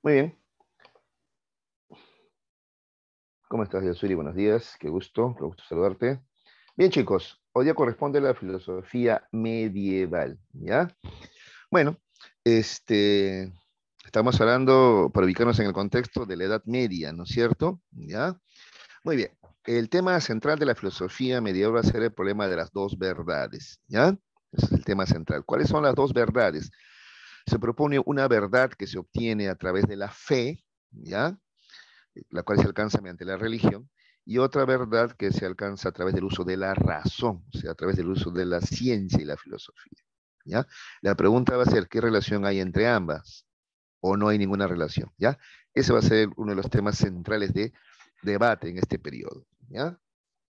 Muy bien. ¿Cómo estás, Yasuri? Buenos días. Qué gusto saludarte. Bien, chicos, hoy día corresponde a la filosofía medieval, ¿ya? Bueno, este, estamos hablando, para ubicarnos en el contexto de la Edad Media, ¿no es cierto? ¿Ya? Muy bien. El tema central de la filosofía medieval va a ser el problema de las dos verdades, ¿ya? Ese es el tema central. ¿Cuáles son las dos verdades? Se propone una verdad que se obtiene a través de la fe, ¿ya? La cual se alcanza mediante la religión, y otra verdad que se alcanza a través del uso de la razón, o sea, a través del uso de la ciencia y la filosofía. ¿Ya? La pregunta va a ser, ¿qué relación hay entre ambas? ¿O no hay ninguna relación? ¿Ya? Ese va a ser uno de los temas centrales de debate en este periodo. ¿Ya?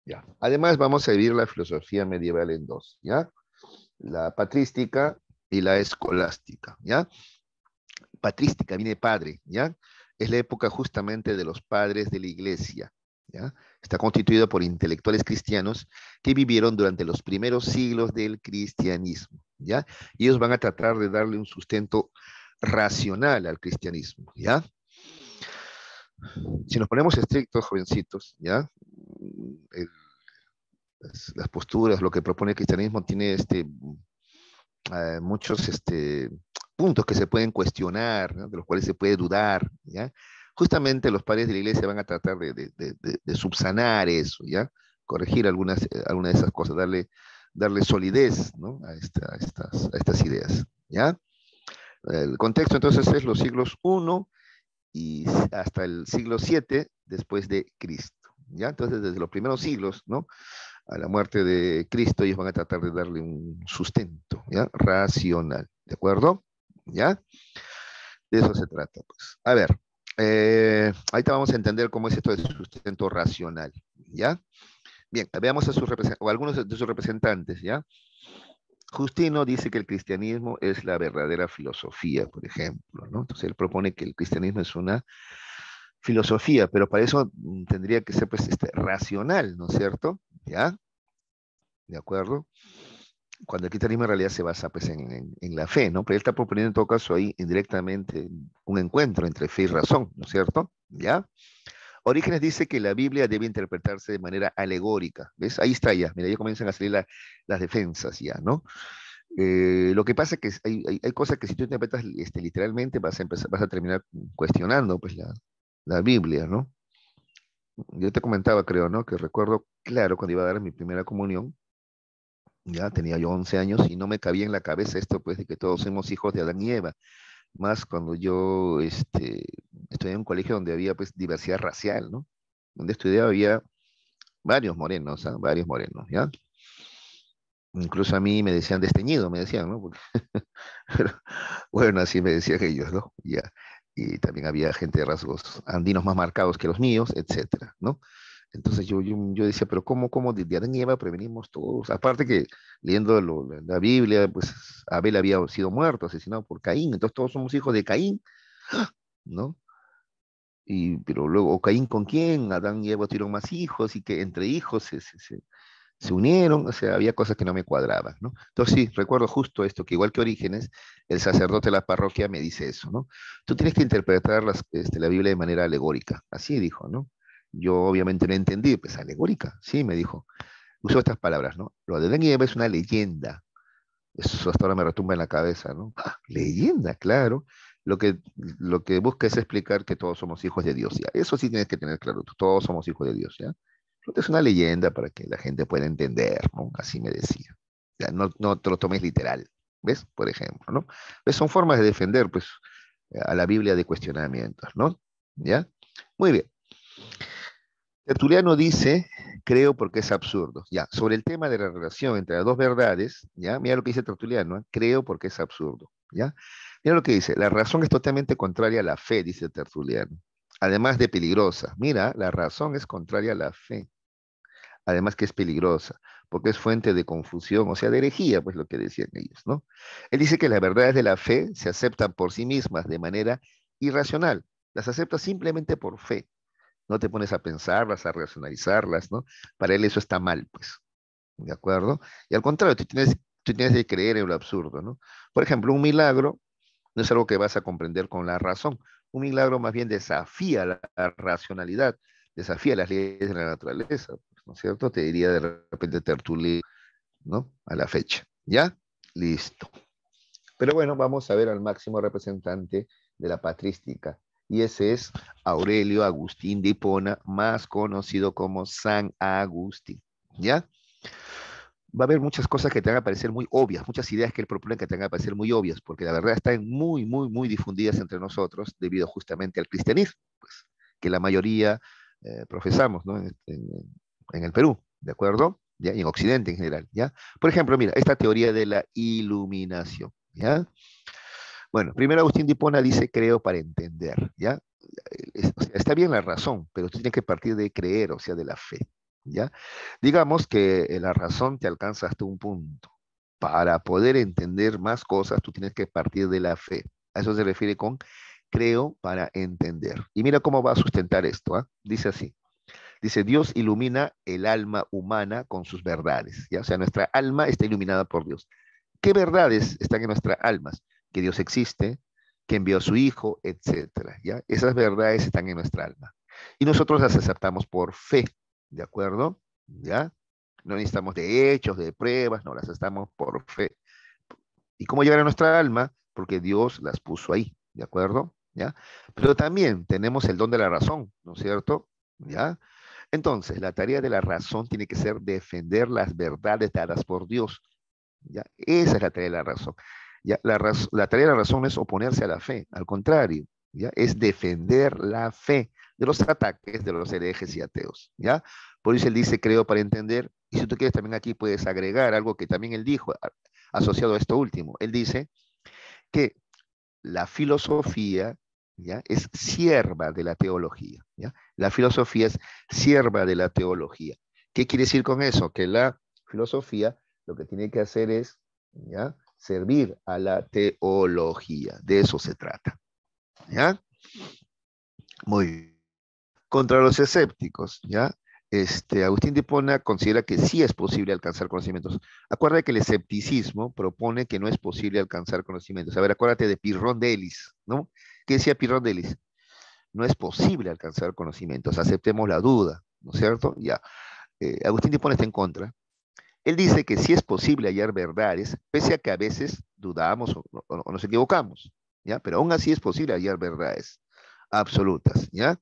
Ya. Además, vamos a dividir la filosofía medieval en dos, ¿ya? La patrística y la escolástica, ¿ya? Patrística viene de padre, ¿ya? Es la época justamente de los padres de la iglesia, ¿ya? Está constituida por intelectuales cristianos que vivieron durante los primeros siglos del cristianismo, ¿ya? Y ellos van a tratar de darle un sustento racional al cristianismo, ¿ya? Si nos ponemos estrictos, jovencitos, ¿ya? El, las posturas, lo que propone el cristianismo tiene muchos puntos que se pueden cuestionar, ¿no? De los cuales se puede dudar, ¿ya? Justamente los padres de la iglesia van a tratar de subsanar eso, ¿ya? Corregir algunas de esas cosas, darle solidez, ¿no? A estas ideas, ¿ya? El contexto entonces es los siglos I y hasta el siglo VII después de Cristo, ¿ya? Entonces desde los primeros siglos, ¿no? A la muerte de Cristo, ellos van a tratar de darle un sustento, ¿ya? Racional, ¿de acuerdo? ¿Ya? De eso se trata, pues. A ver, ahorita vamos a entender cómo es esto de sustento racional, ¿ya? Bien, veamos a o algunos de sus representantes, ¿ya? Justino dice que el cristianismo es la verdadera filosofía, por ejemplo, ¿no? Entonces él propone que el cristianismo es una filosofía, pero para eso tendría que ser, pues, racional, ¿no es cierto? ¿Ya? ¿De acuerdo? Cuando el cristianismo en realidad se basa, pues, en la fe, ¿no? Pero él está proponiendo en todo caso ahí indirectamente un encuentro entre fe y razón, ¿no es cierto? ¿Ya? Orígenes dice que la Biblia debe interpretarse de manera alegórica, ¿ves? Ahí está ya, mira, ya comienzan a salir las defensas ya, ¿no? Lo que pasa es que hay cosas que si tú interpretas literalmente vas a terminar cuestionando, pues, la Biblia, ¿no? Yo te comentaba, creo, ¿no? Que recuerdo, claro, cuando iba a dar mi primera comunión, ya tenía yo 11 años y no me cabía en la cabeza esto, pues, de que todos somos hijos de Adán y Eva. Más cuando yo estudié en un colegio donde había, pues, diversidad racial, ¿no? Donde estudiaba había varios morenos, ¿ah? Varios morenos, ¿ya? Incluso a mí me decían desteñido, me decían, ¿no? Pero, bueno, así me decían ellos, ¿no? Ya. Y también había gente de rasgos andinos más marcados que los míos, etcétera, ¿no? Entonces yo decía, pero ¿cómo de Adán y Eva prevenimos todos? Aparte que leyendo la Biblia, pues Abel había sido muerto, asesinado por Caín, entonces todos somos hijos de Caín, ¿no? Pero luego, ¿Caín con quién? Adán y Eva tuvieron más hijos y que entre hijos se unieron, o sea, había cosas que no me cuadraban, ¿no? Entonces sí, recuerdo justo esto, que igual que Orígenes, el sacerdote de la parroquia me dice eso, ¿no? Tú tienes que interpretar la Biblia de manera alegórica, así dijo, ¿no? Yo obviamente no entendí, pues alegórica, sí, me dijo. Usó estas palabras, ¿no? Lo de Adán y Eva es una leyenda. Eso hasta ahora me retumba en la cabeza, ¿no? ¡Ah! Leyenda, claro. Lo que busca es explicar que todos somos hijos de Dios, ¿ya? Eso sí tienes que tener claro, todos somos hijos de Dios, ¿ya? Es una leyenda para que la gente pueda entender, ¿no? Así me decía. Ya, no te lo tomes literal, ¿ves? Por ejemplo, ¿no? ¿Ves? Son formas de defender, pues, a la Biblia de cuestionamientos, ¿no? ¿Ya? Muy bien. Tertuliano dice, creo porque es absurdo. Ya, sobre el tema de la relación entre las dos verdades, ya, mira lo que dice Tertuliano, ¿eh? Creo porque es absurdo, ya. Mira lo que dice, la razón es totalmente contraria a la fe, dice Tertuliano, además de peligrosa. Mira, la razón es contraria a la fe, además que es peligrosa, porque es fuente de confusión, o sea, de herejía, pues lo que decían ellos, ¿no? Él dice que las verdades de la fe se aceptan por sí mismas de manera irracional, las aceptas simplemente por fe, no te pones a pensarlas, a racionalizarlas, ¿no? Para él eso está mal, pues, ¿de acuerdo? Y al contrario, tú tienes que creer en lo absurdo, ¿no? Por ejemplo, un milagro no es algo que vas a comprender con la razón. Un milagro más bien desafía la racionalidad, desafía las leyes de la naturaleza, ¿no es cierto? Te diría de repente Tertulio, ¿no? A la fecha. ¿Ya? Listo. Pero bueno, vamos a ver al máximo representante de la patrística, y ese es Aurelio Agustín de Hipona, más conocido como San Agustín. ¿Ya? Va a haber muchas cosas que te van a parecer muy obvias, muchas ideas que él propone que te van a parecer muy obvias, porque la verdad están muy, muy, muy difundidas entre nosotros debido justamente al cristianismo, pues, que la mayoría profesamos, ¿no? En el Perú, ¿de acuerdo? ¿Ya? Y en Occidente en general, ¿ya? Por ejemplo, mira, esta teoría de la iluminación, ¿ya? Bueno, primero Agustín de Hipona dice, creo para entender, ¿ya? O sea, está bien la razón, pero tú tienes que partir de creer, o sea, de la fe, ¿ya? Digamos que la razón te alcanza hasta un punto. Para poder entender más cosas, tú tienes que partir de la fe. A eso se refiere con creo para entender. Y mira cómo va a sustentar esto, ¿ah? Dice así. Dice, Dios ilumina el alma humana con sus verdades, ¿ya? O sea, nuestra alma está iluminada por Dios. ¿Qué verdades están en nuestras almas? Que Dios existe, que envió a su Hijo, etcétera, ¿ya? Esas verdades están en nuestra alma. Y nosotros las aceptamos por fe, ¿de acuerdo? ¿Ya? No necesitamos de hechos, de pruebas, no, las aceptamos por fe. ¿Y cómo llegar a nuestra alma? Porque Dios las puso ahí, ¿de acuerdo? ¿Ya? Pero también tenemos el don de la razón, ¿no es cierto? ¿Ya? Entonces, la tarea de la razón tiene que ser defender las verdades dadas por Dios. ¿Ya? Esa es la tarea de la razón. ¿Ya? La tarea de la razón no es oponerse a la fe, al contrario, ¿ya? Es defender la fe de los ataques de los herejes y ateos. ¿Ya? Por eso él dice, creo para entender, y si tú quieres también aquí puedes agregar algo que también él dijo, asociado a esto último. Él dice que la filosofía, ¿ya? Es sierva de la teología. ¿Ya? La filosofía es sierva de la teología. ¿Qué quiere decir con eso? Que la filosofía lo que tiene que hacer es, ¿ya? Servir a la teología. De eso se trata. ¿Ya? Muy bien. Contra los escépticos, ¿ya? Agustín de Hipona considera que sí es posible alcanzar conocimientos. Acuérdate que el escepticismo propone que no es posible alcanzar conocimientos. A ver, acuérdate de Pirrón de Elis, ¿no? ¿Qué decía Pirrón de Elis? No es posible alcanzar conocimientos, aceptemos la duda, ¿no es cierto? Ya. Agustín de Hipona está en contra. Él dice que sí es posible hallar verdades, pese a que a veces dudamos o nos equivocamos, ¿ya? Pero aún así es posible hallar verdades absolutas, ¿ya?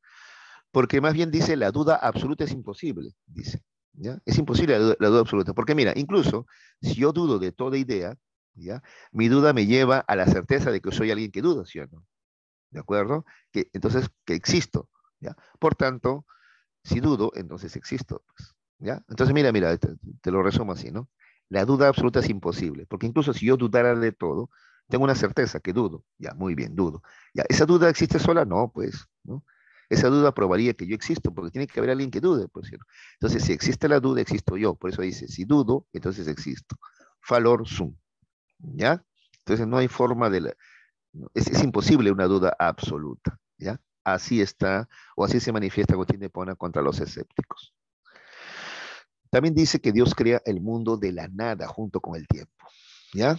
Porque más bien dice la duda absoluta es imposible, dice, ¿ya? Es imposible la duda absoluta, porque mira, incluso si yo dudo de toda idea, ¿ya? Mi duda me lleva a la certeza de que soy alguien que duda, ¿sí o no? ¿De acuerdo? Entonces, que existo, ¿ya? Por tanto, si dudo, entonces existo, pues, ¿ya? Entonces, mira, te lo resumo así, ¿no? La duda absoluta es imposible, porque incluso si yo dudara de todo, tengo una certeza que dudo, ya, muy bien, dudo. Ya, ¿esa duda existe sola? No, pues, ¿no? Esa duda probaría que yo existo, porque tiene que haber alguien que dude, por cierto. Entonces, si existe la duda, existo yo. Por eso dice, si dudo, entonces existo. Falor sum, ¿ya? Entonces, no hay forma no, es imposible una duda absoluta, ¿ya? Así está, o así se manifiesta Agustín de Hipona contra los escépticos. También dice que Dios crea el mundo de la nada junto con el tiempo, ¿ya?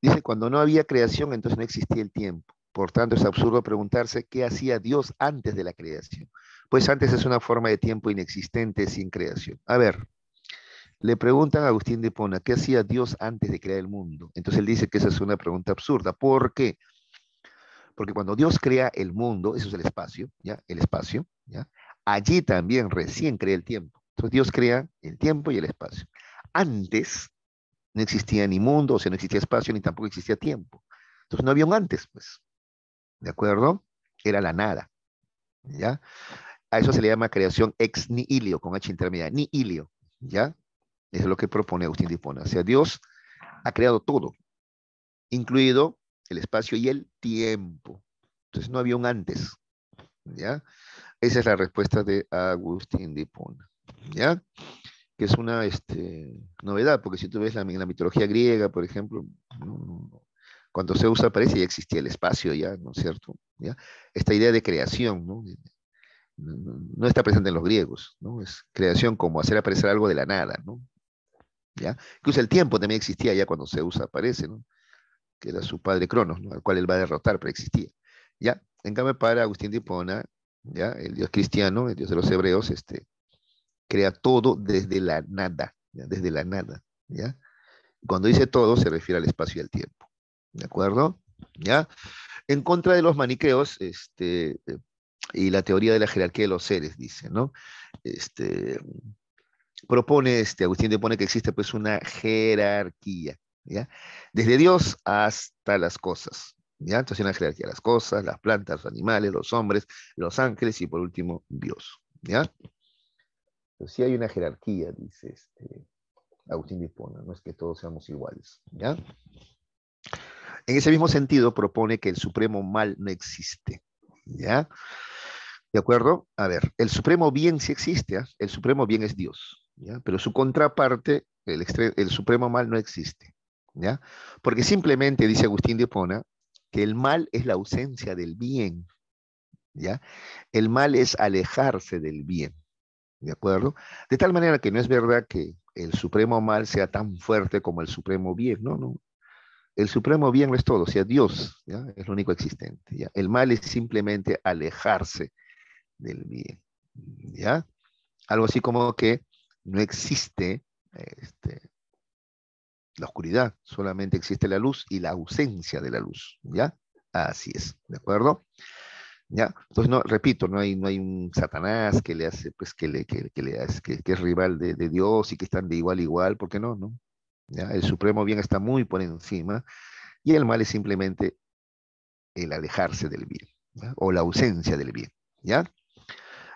Dice, cuando no había creación, entonces no existía el tiempo. Por tanto, es absurdo preguntarse qué hacía Dios antes de la creación. Pues antes es una forma de tiempo inexistente sin creación. A ver, le preguntan a Agustín de Hipona, ¿qué hacía Dios antes de crear el mundo? Entonces él dice que esa es una pregunta absurda. ¿Por qué? Porque cuando Dios crea el mundo, eso es el espacio, ¿ya? El espacio, ¿ya? Allí también recién crea el tiempo. Entonces Dios crea el tiempo y el espacio. Antes no existía ni mundo, o sea, no existía espacio, ni tampoco existía tiempo. Entonces no había un antes, pues, ¿de acuerdo? Era la nada, ¿ya? A eso se le llama creación ex nihilo, con H intermedia, nihilo, ¿ya? Eso es lo que propone Agustín de Hipona. O sea, Dios ha creado todo, incluido el espacio y el tiempo. Entonces no había un antes, ¿ya? Esa es la respuesta de Agustín de Hipona, ¿ya? Que es una novedad, porque si tú ves en la mitología griega, por ejemplo, cuando Zeus aparece ya existía el espacio, ya, ¿no es cierto? ¿Ya? Esta idea de creación, ¿no? No está presente en los griegos, ¿no? Es creación como hacer aparecer algo de la nada, ¿no? ¿Ya? Incluso el tiempo también existía ya cuando Zeus aparece, ¿no? Que era su padre Cronos, ¿no? Al cual él va a derrotar, pero existía. ¿Ya? En cambio, para Agustín de Hipona, ¿ya? El Dios cristiano, el Dios de los hebreos, crea todo desde la nada, ¿ya? Desde la nada, ¿ya? Cuando dice todo, se refiere al espacio y al tiempo, ¿de acuerdo? ¿Ya? En contra de los maniqueos, y la teoría de la jerarquía de los seres, dice, ¿no? Este, propone, Agustín propone que existe pues una jerarquía, ¿ya? Desde Dios hasta las cosas, ¿ya? Entonces una jerarquía, las cosas, las plantas, los animales, los hombres, los ángeles y por último Dios, ¿ya? Entonces sí hay una jerarquía, dice Agustín de Hipona, no es que todos seamos iguales, ¿ya? En ese mismo sentido propone que el supremo mal no existe, ¿ya? ¿De acuerdo? A ver, el supremo bien sí existe, ¿ah? El supremo bien es Dios, ¿ya? Pero su contraparte, el supremo mal no existe, ¿ya? Porque simplemente, dice Agustín de Hipona, que el mal es la ausencia del bien, ¿ya? El mal es alejarse del bien, ¿de acuerdo? De tal manera que no es verdad que el supremo mal sea tan fuerte como el supremo bien, no, no. El supremo bien lo es todo, o sea, Dios, ¿ya? Es lo único existente, ¿ya? El mal es simplemente alejarse del bien, ¿ya? Algo así como que no existe la oscuridad, solamente existe la luz y la ausencia de la luz, ¿ya? Así es, ¿de acuerdo? ¿Ya? Entonces, no, repito, no hay un Satanás que le hace, pues, que le hace, que es rival de Dios y que están de igual a igual, porque no, ¿no? ¿Ya? El supremo bien está muy por encima y el mal es simplemente el alejarse del bien, ¿ya? O la ausencia del bien, ¿ya?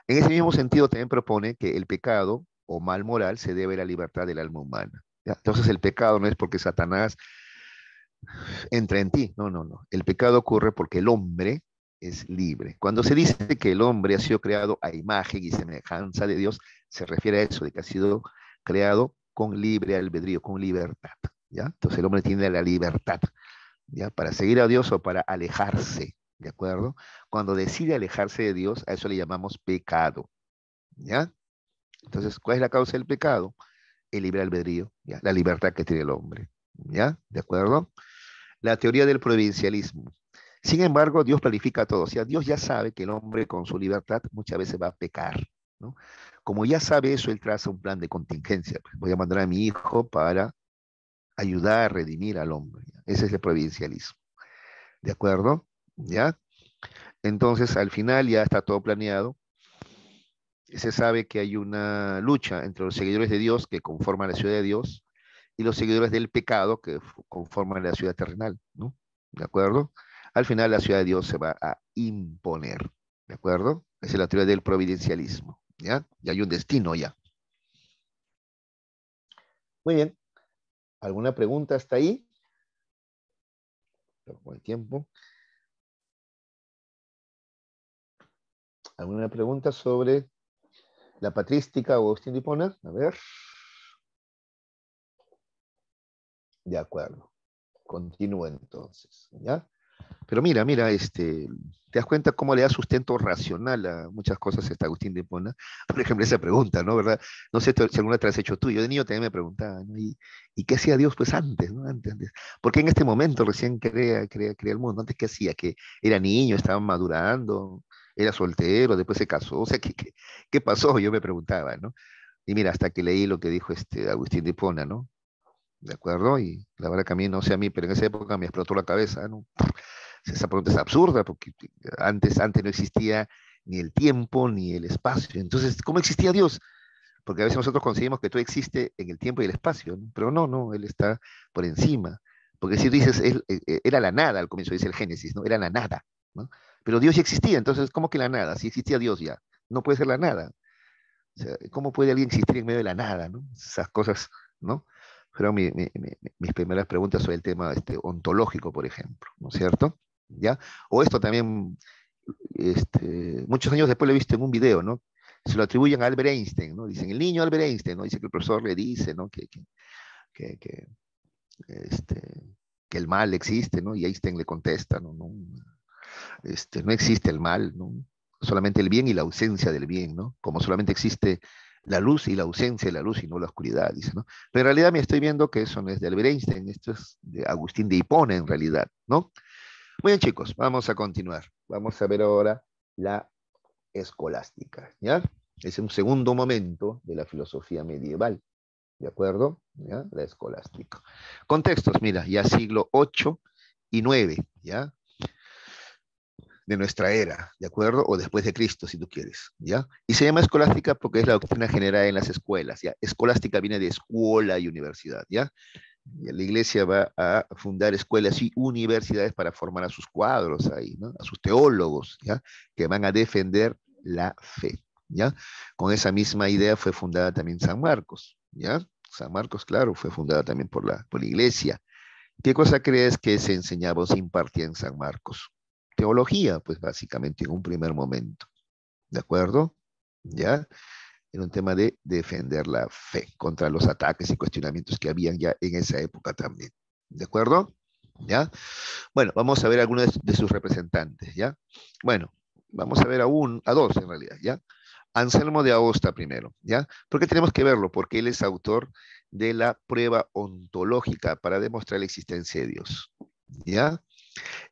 En ese mismo sentido, también propone que el pecado o mal moral se debe a la libertad del alma humana, ¿ya? Entonces, el pecado no es porque Satanás entra en ti, no, no, no. El pecado ocurre porque el hombre es libre. Cuando se dice que el hombre ha sido creado a imagen y semejanza de Dios, se refiere a eso, de que ha sido creado con libre albedrío, con libertad, ¿ya? Entonces, el hombre tiene la libertad, ¿ya? Para seguir a Dios o para alejarse, ¿de acuerdo? Cuando decide alejarse de Dios, a eso le llamamos pecado, ¿ya? Entonces, ¿cuál es la causa del pecado? El libre albedrío, ¿ya? La libertad que tiene el hombre, ¿ya? ¿De acuerdo? La teoría del providencialismo. Sin embargo, Dios planifica todo. O sea, Dios ya sabe que el hombre con su libertad muchas veces va a pecar, ¿no? Como ya sabe eso, Él traza un plan de contingencia. Pues, voy a mandar a mi hijo para ayudar a redimir al hombre, ¿ya? Ese es el providencialismo. ¿De acuerdo? ¿Ya? Entonces, al final ya está todo planeado. Se sabe que hay una lucha entre los seguidores de Dios que conforman la ciudad de Dios y los seguidores del pecado que conforman la ciudad terrenal, ¿no? ¿De acuerdo? Al final la ciudad de Dios se va a imponer, ¿de acuerdo? Esa es la teoría del providencialismo, ¿ya? Y hay un destino ya. Muy bien. ¿Alguna pregunta hasta ahí? Con el tiempo. ¿Alguna pregunta sobre la patrística o Agustín de Hipona? A ver. De acuerdo. Continúo entonces, ¿ya? Pero mira, mira, te das cuenta cómo le da sustento racional a muchas cosas Agustín de Hipona. Por ejemplo, esa pregunta, ¿no? ¿Verdad? No sé si alguna te la has hecho tú. Yo de niño también me preguntaba, ¿no? ¿Y qué hacía Dios pues antes, ¿no? Antes. ¿Por qué en este momento recién crea el mundo? ¿Antes qué hacía? Que era niño, estaba madurando, era soltero, después se casó. O sea, ¿qué pasó? Yo me preguntaba, ¿no? Y mira, hasta que leí lo que dijo Agustín de Hipona, ¿no? ¿De acuerdo? Y la verdad que a mí, no sé a mí, pero en esa época me explotó la cabeza, ¿no? Esa pregunta es absurda porque antes no existía ni el tiempo ni el espacio. Entonces, ¿cómo existía Dios? Porque a veces nosotros conseguimos que todo existe en el tiempo y el espacio, ¿no? Pero no, no, Él está por encima. Porque si tú dices, era la nada, al comienzo dice el Génesis, ¿no? Era la nada, ¿no? Pero Dios ya existía, entonces, ¿cómo que la nada? Si existía Dios ya, no puede ser la nada. O sea, ¿cómo puede alguien existir en medio de la nada, ¿no? Esas cosas, ¿no? Fueron mis primeras preguntas sobre el tema ontológico, por ejemplo, ¿no es cierto? ¿Ya? O esto también, muchos años después lo he visto en un video, ¿no? Se lo atribuyen a Albert Einstein, ¿no? Dicen, el niño Albert Einstein, ¿no? Dice que el profesor le dice, ¿no? Que, que, este, que el mal existe, ¿no? Y Einstein le contesta, ¿no? No existe el mal, ¿no? Solamente el bien y la ausencia del bien, ¿no? Como solamente existe la luz y la ausencia de la luz y no la oscuridad, dice, ¿no? Pero en realidad me estoy viendo que eso no es de Albert Einstein, esto es de Agustín de Hipona en realidad, ¿no? Muy bien, chicos, vamos a continuar. Vamos a ver ahora la escolástica, ¿ya? Es un segundo momento de la filosofía medieval, ¿de acuerdo? ¿Ya? La escolástica. Contextos, mira, ya siglo 8 y 9, ¿ya? De nuestra era, ¿de acuerdo? O después de Cristo, si tú quieres, ¿ya? Y se llama escolástica porque es la doctrina generada en las escuelas, ¿ya? Escolástica viene de escuela y universidad, ¿ya? Y la iglesia va a fundar escuelas y universidades para formar a sus cuadros ahí, ¿no? A sus teólogos, ¿ya? Que van a defender la fe, ¿ya? Con esa misma idea fue fundada también San Marcos, ¿ya? San Marcos, claro, fue fundada también por la iglesia. ¿Qué cosa crees que se enseñaba o se impartía en San Marcos? Teología, pues básicamente en un primer momento, ¿de acuerdo? ¿Ya? Era un tema de defender la fe contra los ataques y cuestionamientos que habían ya en esa época también, ¿de acuerdo? ¿Ya? Bueno, vamos a ver algunos de sus representantes, ¿ya? Bueno, vamos a ver a dos en realidad, ¿ya? Anselmo de Aosta primero, ¿ya? ¿Por qué tenemos que verlo? Porque él es autor de la prueba ontológica para demostrar la existencia de Dios, ¿ya?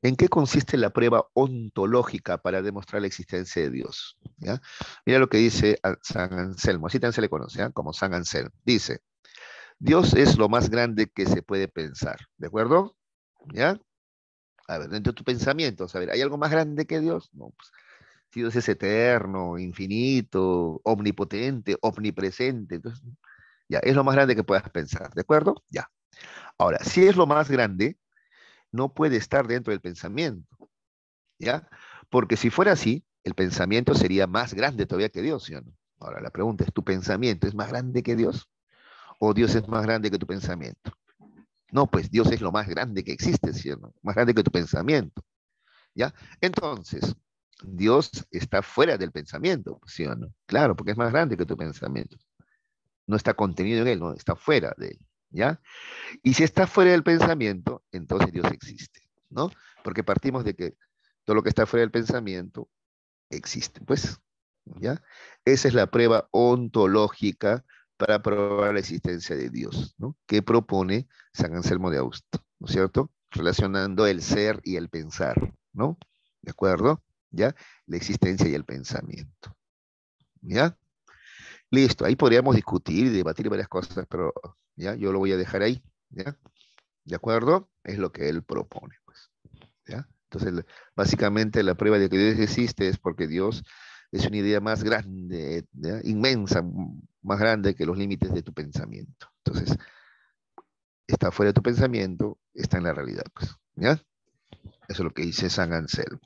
¿En qué consiste la prueba ontológica para demostrar la existencia de Dios? ¿Ya? Mira lo que dice San Anselmo, así también se le conoce, ¿ya? Como San Anselmo. Dice, Dios es lo más grande que se puede pensar, ¿de acuerdo? ¿Ya? A ver, dentro de tu pensamiento, a ver, ¿hay algo más grande que Dios? No, pues, si Dios es eterno, infinito, omnipotente, omnipresente, entonces, ya, es lo más grande que puedas pensar, ¿de acuerdo? Ya. Ahora, si es lo más grande, no puede estar dentro del pensamiento, ¿ya? Porque si fuera así, el pensamiento sería más grande todavía que Dios, ¿sí o no? Ahora, la pregunta es, ¿tu pensamiento es más grande que Dios? ¿O Dios es más grande que tu pensamiento? No, pues Dios es lo más grande que existe, ¿sí o no? Más grande que tu pensamiento, ¿ya? Entonces, Dios está fuera del pensamiento, ¿sí o no? Claro, porque es más grande que tu pensamiento. No está contenido en él, no, está fuera de él, ¿ya? Y si está fuera del pensamiento, entonces Dios existe, ¿no? Porque partimos de que todo lo que está fuera del pensamiento existe, pues, ¿ya? Esa es la prueba ontológica para probar la existencia de Dios, ¿no? Que propone San Anselmo de Austo, ¿no es cierto? Relacionando el ser y el pensar, ¿no? ¿De acuerdo? ¿Ya? La existencia y el pensamiento, ¿ya? Listo, ahí podríamos discutir y debatir varias cosas, pero ya, yo lo voy a dejar ahí, ¿ya? ¿De acuerdo? Es lo que él propone, pues, ¿ya? Entonces, básicamente la prueba de que Dios existe es porque Dios es una idea más grande, ¿ya? Inmensa, más grande que los límites de tu pensamiento. Entonces, está fuera de tu pensamiento, está en la realidad, pues, ¿ya? Eso es lo que dice San Anselmo.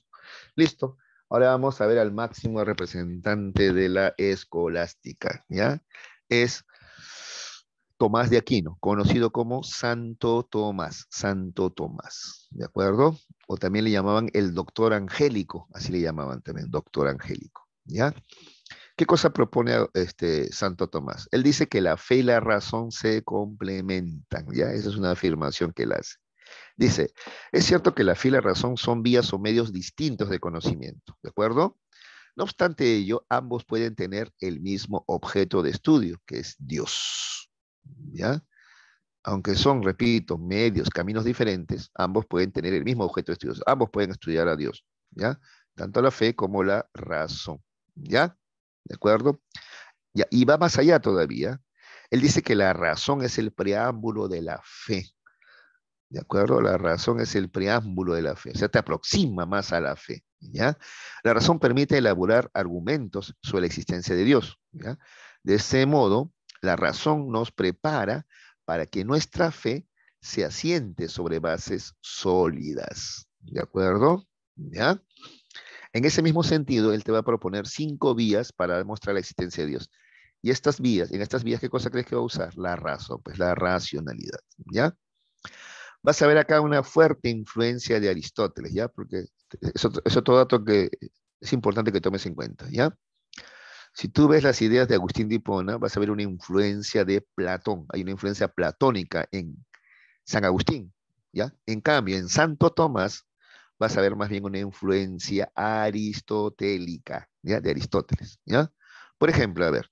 Listo. Ahora vamos a ver al máximo representante de la escolástica, ¿ya? Es Tomás de Aquino, conocido como Santo Tomás, ¿de acuerdo? O también le llamaban el doctor angélico, así le llamaban también, doctor angélico, ¿ya? ¿Qué cosa propone Santo Tomás? Él dice que la fe y la razón se complementan, ¿ya? Esa es una afirmación que él hace. Dice, es cierto que la fe y la razón son vías o medios distintos de conocimiento, ¿de acuerdo? No obstante ello, ambos pueden tener el mismo objeto de estudio, que es Dios, ¿ya? Aunque son, repito, medios, caminos diferentes, ambos pueden tener el mismo objeto de estudio, ambos pueden estudiar a Dios, ¿ya? Tanto la fe como la razón, ¿ya? ¿De acuerdo? Ya, y va más allá todavía. Él dice que la razón es el preámbulo de la fe, ¿de acuerdo? La razón es el preámbulo de la fe, o sea, te aproxima más a la fe, ¿ya? La razón permite elaborar argumentos sobre la existencia de Dios, ¿ya? De ese modo, la razón nos prepara para que nuestra fe se asiente sobre bases sólidas, ¿de acuerdo? ¿Ya? En ese mismo sentido, él te va a proponer 5 vías para demostrar la existencia de Dios. Y en estas vías, ¿qué cosa crees que va a usar? La razón, pues la racionalidad, ¿ya? Vas a ver acá una fuerte influencia de Aristóteles, ¿ya? Porque es otro dato que es importante que tomes en cuenta, ¿ya? Si tú ves las ideas de Agustín de Hipona, vas a ver una influencia de Platón. Hay una influencia platónica en San Agustín, ¿ya? En cambio, en Santo Tomás vas a ver más bien una influencia aristotélica, ¿ya? De Aristóteles, ¿ya? Por ejemplo, a ver,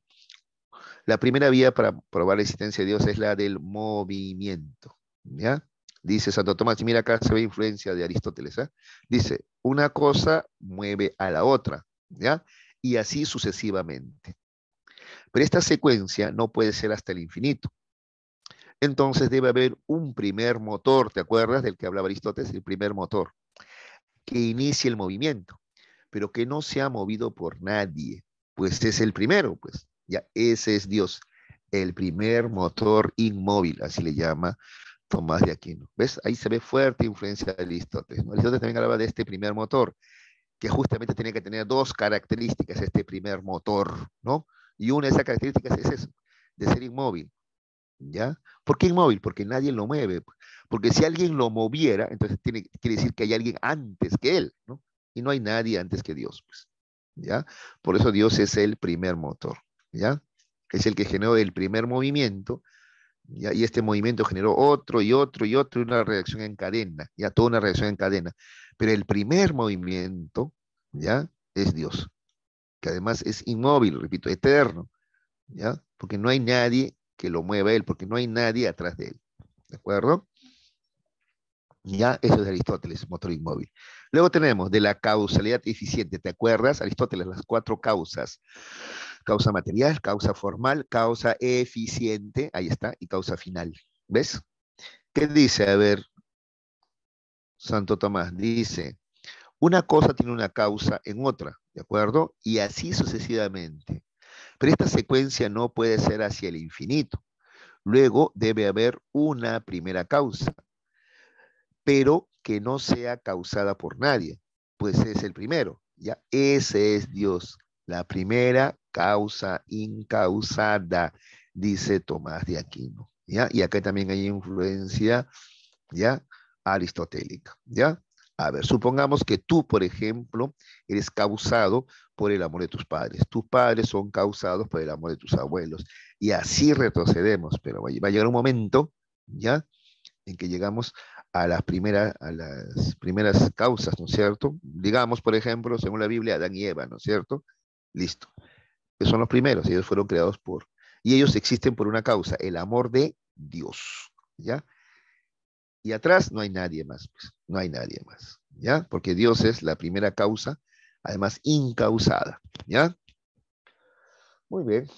la primera vía para probar la existencia de Dios es la del movimiento, ¿ya? Dice Santo Tomás, y mira acá se ve influencia de Aristóteles, ¿eh? Dice, una cosa mueve a la otra, ¿ya? Y así sucesivamente. Pero esta secuencia no puede ser hasta el infinito. Entonces debe haber un primer motor, ¿te acuerdas del que hablaba Aristóteles? El primer motor, que inicie el movimiento, pero que no sea movido por nadie, pues es el primero, pues, ya, ese es Dios, el primer motor inmóvil, así le llama Tomás de Aquino. ¿Ves? Ahí se ve fuerte influencia de Aristóteles, ¿no? Aristóteles también hablaba de este primer motor, que justamente tiene que tener dos características, este primer motor, ¿no? Y una de esas características es eso, de ser inmóvil, ¿ya? ¿Por qué inmóvil? Porque nadie lo mueve. Porque si alguien lo moviera, entonces quiere decir que hay alguien antes que él, ¿no? Y no hay nadie antes que Dios, pues, ¿ya? Por eso Dios es el primer motor, ¿ya? Es el que generó el primer movimiento, ¿ya? Y este movimiento generó otro y otro y otro, y una reacción en cadena, ya toda una reacción en cadena. Pero el primer movimiento, ¿ya? Es Dios, que además es inmóvil, repito, eterno, ¿ya? Porque no hay nadie que lo mueva a él, porque no hay nadie atrás de él, ¿de acuerdo? Ya, eso es de Aristóteles, motor inmóvil. Luego tenemos de la causalidad eficiente, ¿te acuerdas? Aristóteles, las cuatro causas. Causa material, causa formal, causa eficiente, ahí está, y causa final. ¿Ves? ¿Qué dice? A ver, Santo Tomás, dice, una cosa tiene una causa en otra, ¿de acuerdo? Y así sucesivamente. Pero esta secuencia no puede ser hacia el infinito. Luego debe haber una primera causa, pero que no sea causada por nadie, pues es el primero, ¿ya? Ese es Dios, la primera causa incausada, dice Tomás de Aquino, ¿ya? Y acá también hay influencia, ¿ya? Aristotélica, ¿ya? A ver, supongamos que tú, por ejemplo, eres causado por el amor de tus padres. Tus padres son causados por el amor de tus abuelos. Y así retrocedemos, pero va a llegar un momento, ¿ya? En que llegamos a las primeras causas, ¿no es cierto? Digamos, por ejemplo, según la Biblia, Adán y Eva, ¿no es cierto? Listo. Esos son los primeros, ellos fueron creados por, y ellos existen por una causa, el amor de Dios, ¿ya? Y atrás no hay nadie más, pues, no hay nadie más, ¿ya? Porque Dios es la primera causa, además incausada, ¿ya? Muy bien.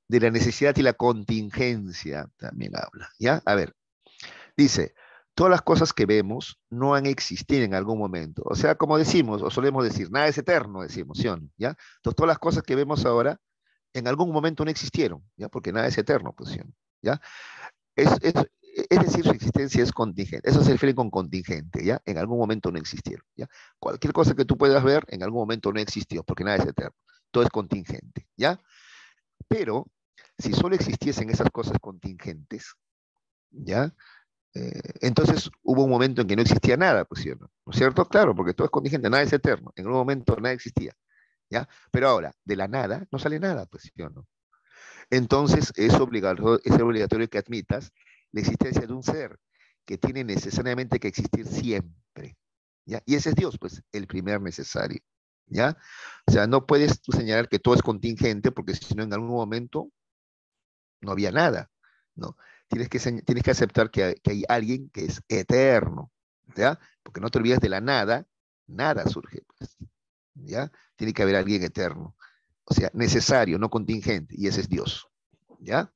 De la necesidad y la contingencia también habla, ¿ya? A ver, dice, todas las cosas que vemos no han existido en algún momento. O sea, como decimos, o solemos decir, nada es eterno, decimos, ¿sí o no? ¿Ya? Entonces, todas las cosas que vemos ahora, en algún momento no existieron, ¿ya? Porque nada es eterno, pues, ¿sí o no? ¿Ya? Es decir, su existencia es contingente. Eso se refiere con contingente, ¿ya? En algún momento no existieron, ¿ya? Cualquier cosa que tú puedas ver, en algún momento no existió, porque nada es eterno. Todo es contingente, ¿ya? Pero, si solo existiesen esas cosas contingentes, ¿ya? Entonces hubo un momento en que no existía nada, pues, ¿sí o no? ¿No es cierto? Claro, porque todo es contingente, nada es eterno. En un momento nada existía, ¿ya? Pero ahora, de la nada no sale nada, pues, ¿sí o no? Entonces es obligatorio que admitas la existencia de un ser que tiene necesariamente que existir siempre, ¿ya? Y ese es Dios, pues, el primer necesario, ¿ya? O sea, no puedes tú señalar que todo es contingente porque si no en algún momento no había nada, ¿no? Tienes que aceptar que hay alguien que es eterno, ¿ya? Porque no te olvides de la nada, nada surge, pues, ¿ya? Tiene que haber alguien eterno, o sea, necesario, no contingente, y ese es Dios, ¿ya?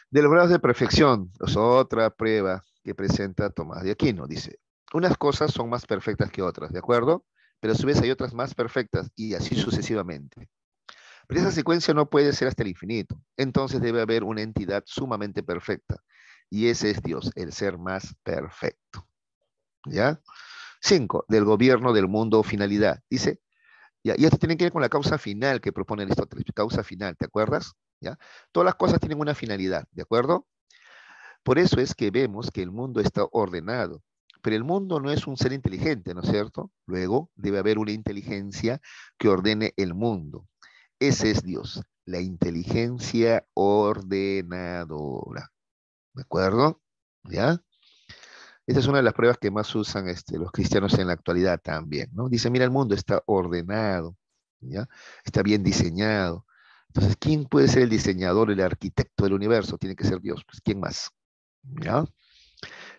De los grados de perfección, es otra prueba que presenta Tomás de Aquino, dice, unas cosas son más perfectas que otras, ¿de acuerdo? Pero a su vez hay otras más perfectas, y así sucesivamente. Pero esa secuencia no puede ser hasta el infinito. Entonces debe haber una entidad sumamente perfecta. Y ese es Dios, el ser más perfecto. ¿Ya? 5. Del gobierno del mundo o finalidad. Dice, ya, y esto tiene que ver con la causa final que propone Aristóteles. Causa final, ¿te acuerdas? ¿Ya? Todas las cosas tienen una finalidad, ¿de acuerdo? Por eso es que vemos que el mundo está ordenado. Pero el mundo no es un ser inteligente, ¿no es cierto? Luego debe haber una inteligencia que ordene el mundo. Ese es Dios, la inteligencia ordenadora. ¿De acuerdo? ¿Ya? Esta es una de las pruebas que más usan los cristianos en la actualidad también, ¿no? Dice, mira, el mundo está ordenado, ¿ya? Está bien diseñado. Entonces, ¿quién puede ser el diseñador, el arquitecto del universo? Tiene que ser Dios, pues, ¿quién más? ¿Ya?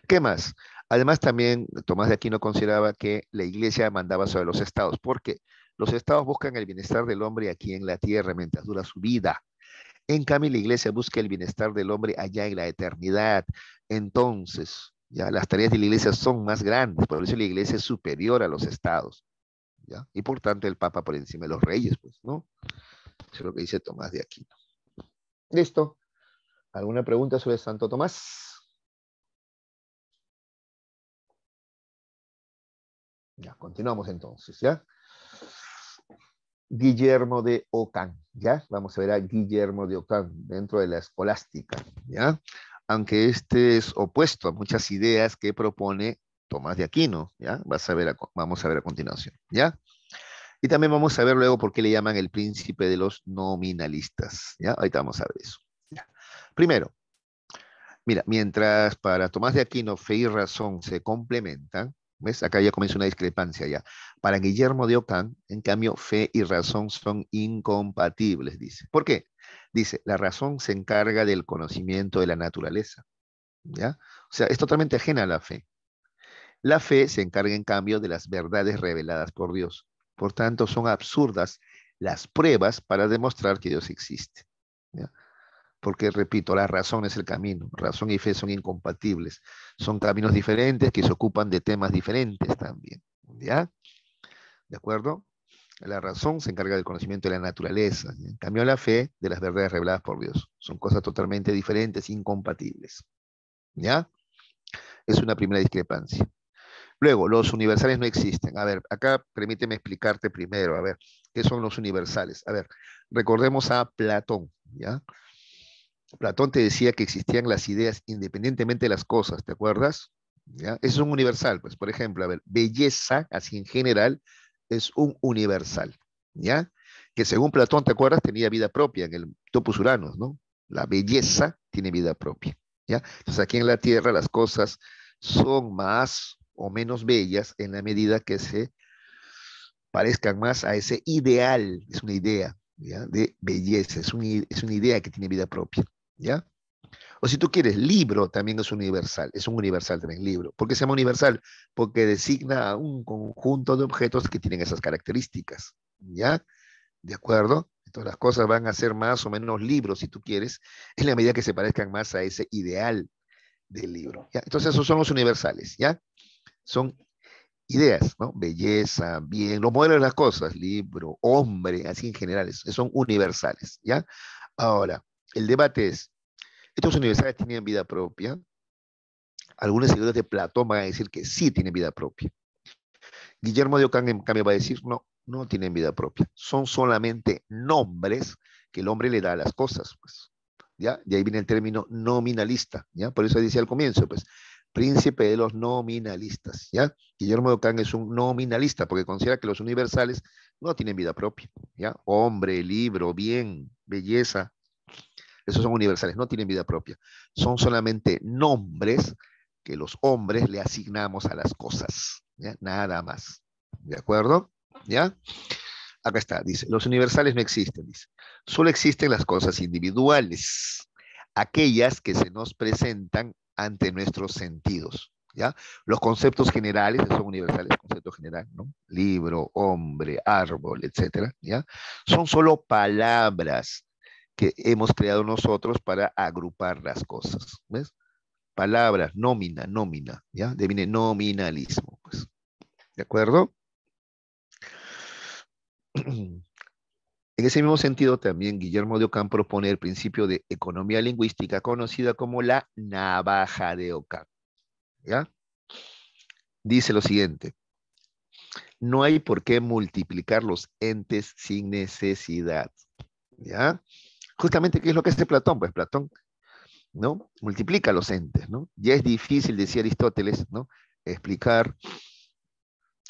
¿Qué más? Además, también Tomás de Aquino consideraba que la iglesia mandaba sobre los estados, porque los estados buscan el bienestar del hombre aquí en la tierra mientras dura su vida. En cambio, la iglesia busca el bienestar del hombre allá en la eternidad. Entonces, ya las tareas de la iglesia son más grandes, por eso la iglesia es superior a los estados, ¿ya? Y por tanto, el papa por encima de los reyes, pues, ¿no? Eso es lo que dice Tomás de Aquino. ¿Listo? ¿Alguna pregunta sobre Santo Tomás? Ya, continuamos entonces, ¿ya? Guillermo de Ocán, ¿ya? Vamos a ver a Guillermo de Ocán dentro de la escolástica, ¿ya? Aunque este es opuesto a muchas ideas que propone Tomás de Aquino, ¿ya? Vamos a ver a continuación, ¿ya? Y también vamos a ver luego por qué le llaman el príncipe de los nominalistas, ¿ya? Ahorita vamos a ver eso, ¿ya? Primero, mira, mientras para Tomás de Aquino fe y razón se complementan, ¿ves? Acá ya comienza una discrepancia ya. Para Guillermo de Ocán, en cambio, fe y razón son incompatibles, dice. ¿Por qué? Dice, la razón se encarga del conocimiento de la naturaleza, ¿ya? O sea, es totalmente ajena a la fe. La fe se encarga, en cambio, de las verdades reveladas por Dios. Por tanto, son absurdas las pruebas para demostrar que Dios existe, ¿ya? Porque, repito, la razón es el camino. Razón y fe son incompatibles. Son caminos diferentes que se ocupan de temas diferentes también. ¿Ya? ¿De acuerdo? La razón se encarga del conocimiento de la naturaleza. ¿Ya? En cambio, la fe de las verdades reveladas por Dios. Son cosas totalmente diferentes, incompatibles. ¿Ya? Es una primera discrepancia. Luego, los universales no existen. A ver, acá permíteme explicarte primero, a ver, ¿qué son los universales? A ver, recordemos a Platón, ¿ya? Platón te decía que existían las ideas independientemente de las cosas, ¿te acuerdas? ¿Ya? Eso es un universal, pues, por ejemplo, a ver, belleza, así en general, es un universal, ¿ya? Que según Platón, ¿te acuerdas? Tenía vida propia en el Topos Uranos, ¿no? La belleza tiene vida propia, ¿ya? Entonces aquí en la Tierra las cosas son más o menos bellas en la medida que se parezcan más a ese ideal, es una idea, ¿ya? De belleza, es una idea que tiene vida propia, ¿ya? O si tú quieres, libro también es un universal también, libro. ¿Por qué se llama universal? Porque designa a un conjunto de objetos que tienen esas características, ¿ya? ¿De acuerdo? Entonces las cosas van a ser más o menos libros, si tú quieres, en la medida que se parezcan más a ese ideal del libro, ¿ya? Entonces esos son los universales, ¿ya? Son ideas, ¿no? Belleza, bien, los modelos de las cosas, libro, hombre, así en general, son universales, ¿ya? Ahora, el debate es, ¿estos universales tienen vida propia? Algunos seguidores de Platón van a decir que sí tienen vida propia. Guillermo de Ocán, en cambio, va a decir, no, no tienen vida propia. Son solamente nombres que el hombre le da a las cosas, pues. ¿Ya? De ahí viene el término nominalista, ¿ya? Por eso decía al comienzo, pues, príncipe de los nominalistas, ¿ya? Guillermo de Ocán es un nominalista porque considera que los universales no tienen vida propia, ¿ya? Hombre, libro, bien, belleza, esos son universales, no tienen vida propia. Son solamente nombres que los hombres le asignamos a las cosas, ¿ya? Nada más. ¿De acuerdo? ¿Ya? Acá está, dice, los universales no existen, dice. Solo existen las cosas individuales, aquellas que se nos presentan ante nuestros sentidos, ¿ya? Los conceptos generales, son universales, concepto general, ¿no? Libro, hombre, árbol, etcétera, ¿ya? Son solo palabras que hemos creado nosotros para agrupar las cosas, ¿ves? Palabras, nómina, nómina, ¿ya? Deviene nominalismo, pues. ¿De acuerdo? En ese mismo sentido, también Guillermo de Ockham propone el principio de economía lingüística conocida como la navaja de Ockham, ¿ya? Dice lo siguiente, no hay por qué multiplicar los entes sin necesidad, ¿ya? Justamente, ¿qué es lo que hace Platón? Pues Platón, ¿no? Multiplica los entes, ¿no? Ya es difícil, decía Aristóteles, ¿no? Explicar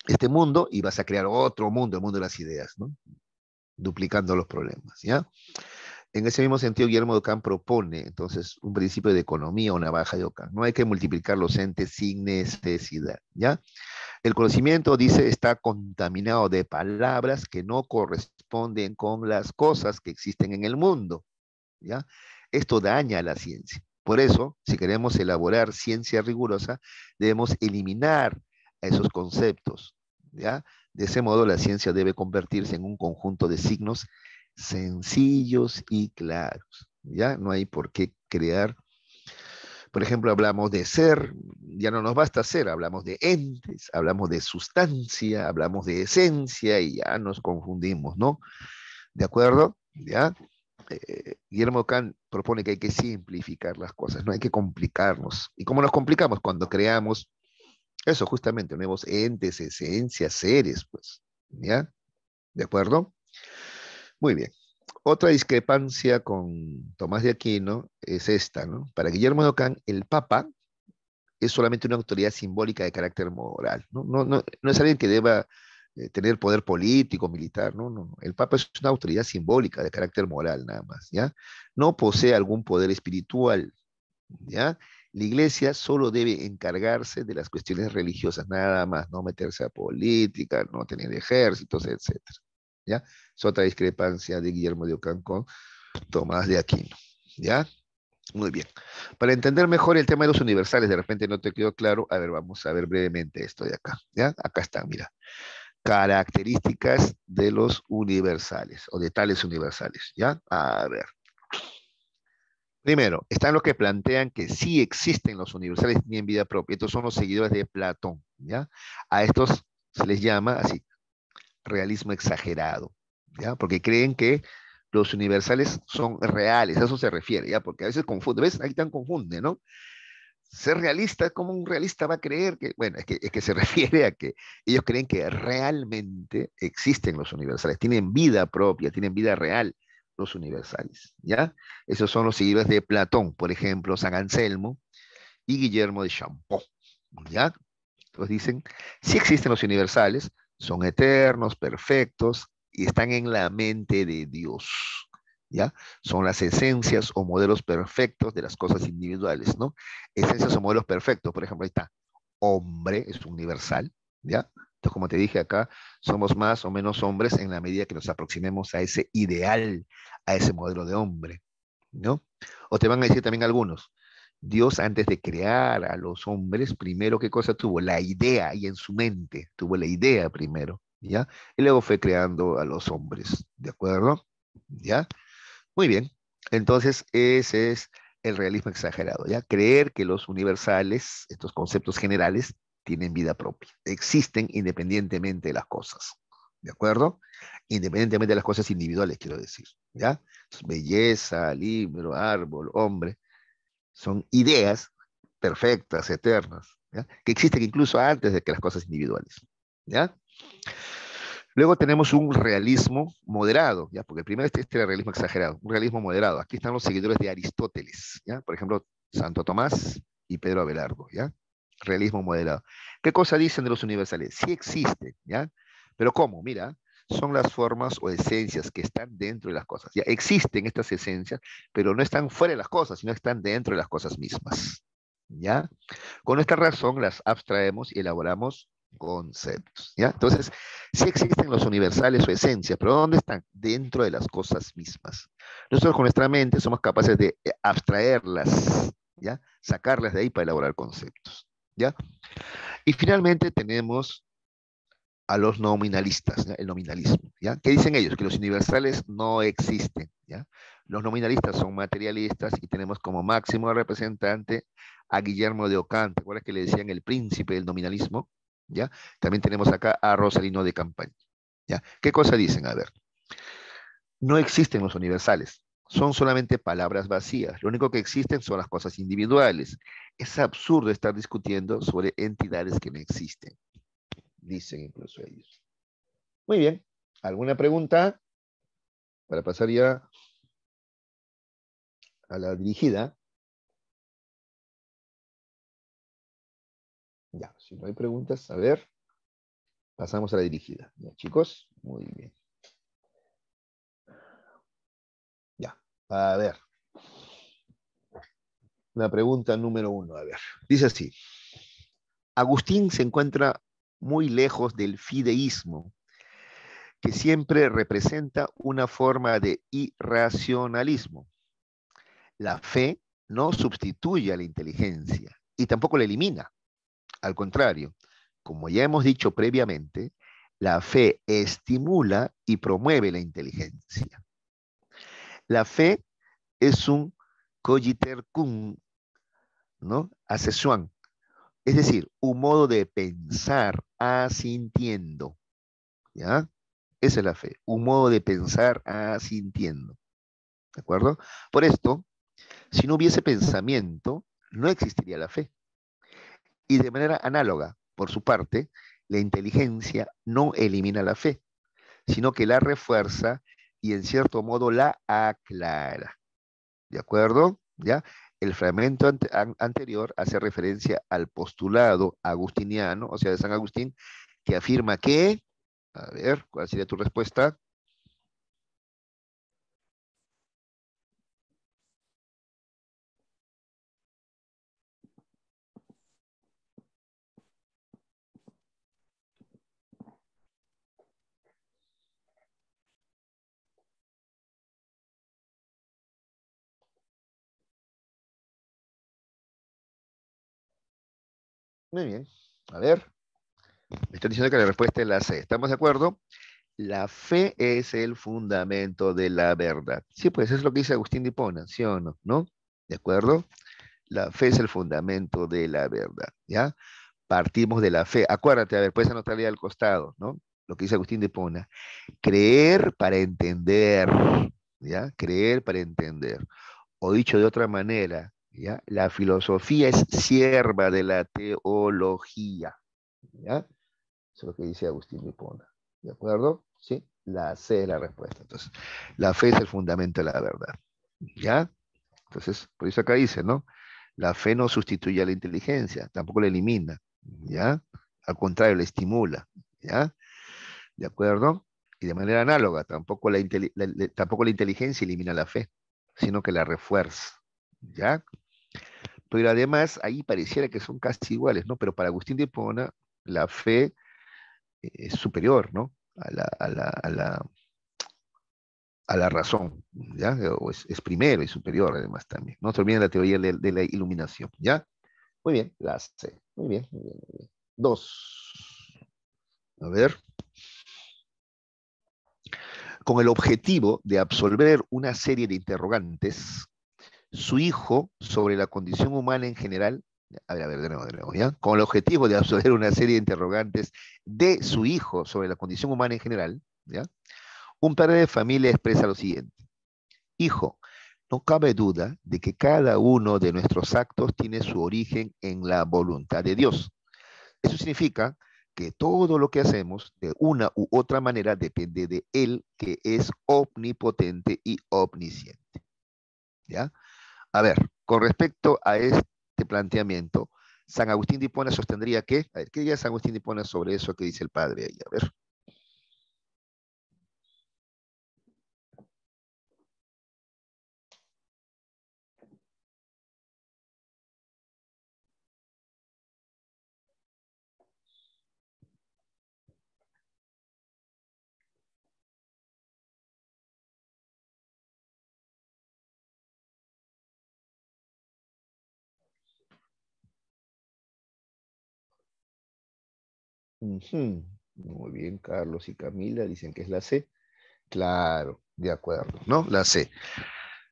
este mundo y vas a crear otro mundo, el mundo de las ideas, ¿no? Duplicando los problemas, ¿ya? En ese mismo sentido, Guillermo de Ockham propone entonces un principio de economía o navaja de Ockham. No hay que multiplicar los entes sin necesidad, ¿ya? El conocimiento, dice, está contaminado de palabras que no corresponden con las cosas que existen en el mundo, ¿ya? Esto daña a la ciencia. Por eso, si queremos elaborar ciencia rigurosa, debemos eliminar esos conceptos, ¿ya? De ese modo, la ciencia debe convertirse en un conjunto de signos sencillos y claros, ¿ya? No hay por qué crear. Por ejemplo, hablamos de ser, ya no nos basta ser, hablamos de entes, hablamos de sustancia, hablamos de esencia y ya nos confundimos, ¿no? ¿De acuerdo? ¿Ya? Guillermo Kant propone que hay que simplificar las cosas, no hay que complicarnos. ¿Y cómo nos complicamos? Cuando creamos eso, justamente, nuevos entes, esencias, seres, pues, ¿ya? ¿De acuerdo? Muy bien. Otra discrepancia con Tomás de Aquino es esta, ¿no? Para Guillermo de Ockham, el Papa es solamente una autoridad simbólica de carácter moral, ¿no? No es alguien que deba tener poder político, militar, no. El Papa es una autoridad simbólica de carácter moral, nada más, ¿ya? No posee algún poder espiritual, ¿ya? La iglesia solo debe encargarse de las cuestiones religiosas, nada más, no meterse a política, no tener ejércitos, etcétera, ¿ya? Es otra discrepancia de Guillermo de Ockham con Tomás de Aquino, ¿ya? Muy bien. Para entender mejor el tema de los universales, de repente no te quedó claro, a ver, vamos a ver brevemente esto de acá, ¿ya? Acá está, mira. Características de los universales, o de tales universales, ¿ya? A ver. Primero, están los que plantean que sí existen los universales y tienen vida propia. Estos son los seguidores de Platón, ¿ya? A estos se les llama así, realismo exagerado, ¿ya? Porque creen que los universales son reales, a eso se refiere, ¿ya? Porque a veces confunde, ¿ves? Ahí tan confunde, ¿no? Ser realista, ¿cómo un realista va a creer que, bueno, es que se refiere a que ellos creen que realmente existen los universales, tienen vida propia, tienen vida real los universales, ¿ya? Esos son los seguidores de Platón, por ejemplo, San Anselmo y Guillermo de Champeau, ¿ya? Entonces dicen, sí existen los universales, son eternos, perfectos y están en la mente de Dios, ¿ya? Son las esencias o modelos perfectos de las cosas individuales, ¿no? Esencias o modelos perfectos, por ejemplo, ahí está, hombre es universal, ¿ya? Entonces, como te dije acá, somos más o menos hombres en la medida que nos aproximemos a ese ideal, a ese modelo de hombre, ¿no? O te van a decir también algunos, Dios antes de crear a los hombres, primero, ¿qué cosa tuvo? La idea, y en su mente tuvo la idea primero, ¿ya? Y luego fue creando a los hombres, ¿de acuerdo? ¿Ya? Muy bien. Entonces, ese es el realismo exagerado, ¿ya? Creer que los universales, estos conceptos generales, tienen vida propia, existen independientemente de las cosas, ¿de acuerdo? Independientemente de las cosas individuales, quiero decir, ¿ya? Belleza, libro, árbol, hombre, son ideas perfectas, eternas, ¿ya? Que existen incluso antes de que las cosas individuales, ¿ya? Luego tenemos un realismo moderado, ¿ya? Porque primero este era el realismo exagerado, un realismo moderado. Aquí están los seguidores de Aristóteles, ¿ya? Por ejemplo, Santo Tomás y Pedro Abelardo, ¿ya? Realismo moderado. ¿Qué cosa dicen de los universales? Sí existen, ¿ya? Pero ¿cómo? Mira, son las formas o esencias que están dentro de las cosas. Ya existen estas esencias, pero no están fuera de las cosas, sino están dentro de las cosas mismas, ¿ya? Con esta razón las abstraemos y elaboramos conceptos, ¿ya? Entonces, sí existen los universales o esencias, pero ¿dónde están? Dentro de las cosas mismas. Nosotros con nuestra mente somos capaces de abstraerlas, ¿ya? Sacarlas de ahí para elaborar conceptos, ¿ya? Y finalmente tenemos a los nominalistas, ¿ya? El nominalismo, ¿ya? ¿Qué dicen ellos? Que los universales no existen, ¿ya? Los nominalistas son materialistas y tenemos como máximo representante a Guillermo de Ockham, ¿te acuerdas que le decían el príncipe del nominalismo? ¿Ya? También tenemos acá a Rosalino de Campaña, ¿ya? ¿Qué cosa dicen? A ver, no existen los universales, son solamente palabras vacías, lo único que existen son las cosas individuales. Es absurdo estar discutiendo sobre entidades que no existen, dicen incluso ellos. Muy bien. ¿Alguna pregunta para pasar ya a la dirigida? Ya, si no hay preguntas, a ver, pasamos a la dirigida. Ya, chicos, muy bien. Ya, a ver, la pregunta número uno, a ver. Dice así, Agustín se encuentra muy lejos del fideísmo, que siempre representa una forma de irracionalismo. La fe no sustituye a la inteligencia y tampoco la elimina. Al contrario, como ya hemos dicho previamente, la fe estimula y promueve la inteligencia. La fe es un cogiter cum, ¿no? Asesuan, es decir, un modo de pensar asintiendo, ¿ya? Esa es la fe, un modo de pensar asintiendo, ¿de acuerdo? Por esto, si no hubiese pensamiento, no existiría la fe. Y de manera análoga, por su parte, la inteligencia no elimina la fe, sino que la refuerza y en cierto modo la aclara. ¿De acuerdo? ¿Ya? El fragmento anterior hace referencia al postulado agustiniano, o sea, de San Agustín, que afirma que, a ver, ¿cuál sería tu respuesta? Muy bien. A ver, me están diciendo que la respuesta es la C. ¿Estamos de acuerdo? La fe es el fundamento de la verdad. Sí, pues es lo que dice Agustín de Hipona, ¿sí o no? ¿No? ¿De acuerdo? La fe es el fundamento de la verdad, ¿ya? Partimos de la fe. Acuérdate, a ver, puedes anotarle al costado, ¿no? Lo que dice Agustín de Hipona. Creer para entender, ¿ya? Creer para entender. O dicho de otra manera, ¿ya? La filosofía es sierva de la teología, ¿ya? Eso es lo que dice Agustín de Hipona. ¿De acuerdo? Sí. La C es la respuesta. Entonces, la fe es el fundamento de la verdad. ¿Ya? Entonces, por eso acá dice, ¿no? La fe no sustituye a la inteligencia, tampoco la elimina. ¿Ya? Al contrario, la estimula. ¿Ya? ¿De acuerdo? Y de manera análoga, tampoco la inteligencia elimina la fe, sino que la refuerza. ¿Ya? Pero además, ahí pareciera que son casi iguales, ¿no? Pero para Agustín de Hipona, la fe es superior, ¿no? A la razón, ¿ya? O es primero y superior, además, también. No se olviden la teoría de la iluminación, ¿ya? Muy bien, la C. Muy bien, muy bien, muy bien. Dos. A ver. Con el objetivo de absolver una serie de interrogantes, su hijo sobre la condición humana en general, a ver, de nuevo, ¿ya? Con el objetivo de absolver una serie de interrogantes de su hijo sobre la condición humana en general, ¿ya? Un padre de familia expresa lo siguiente. Hijo, no cabe duda de que cada uno de nuestros actos tiene su origen en la voluntad de Dios. Eso significa que todo lo que hacemos de una u otra manera depende de Él, que es omnipotente y omnisciente. ¿Ya? A ver, con respecto a este planteamiento, San Agustín de Hipona sostendría que, a ver, ¿qué diría San Agustín de Hipona sobre eso que dice el padre ahí? A ver. Ujú. Muy bien, Carlos y Camila dicen que es la C. Claro, de acuerdo, ¿no? La C.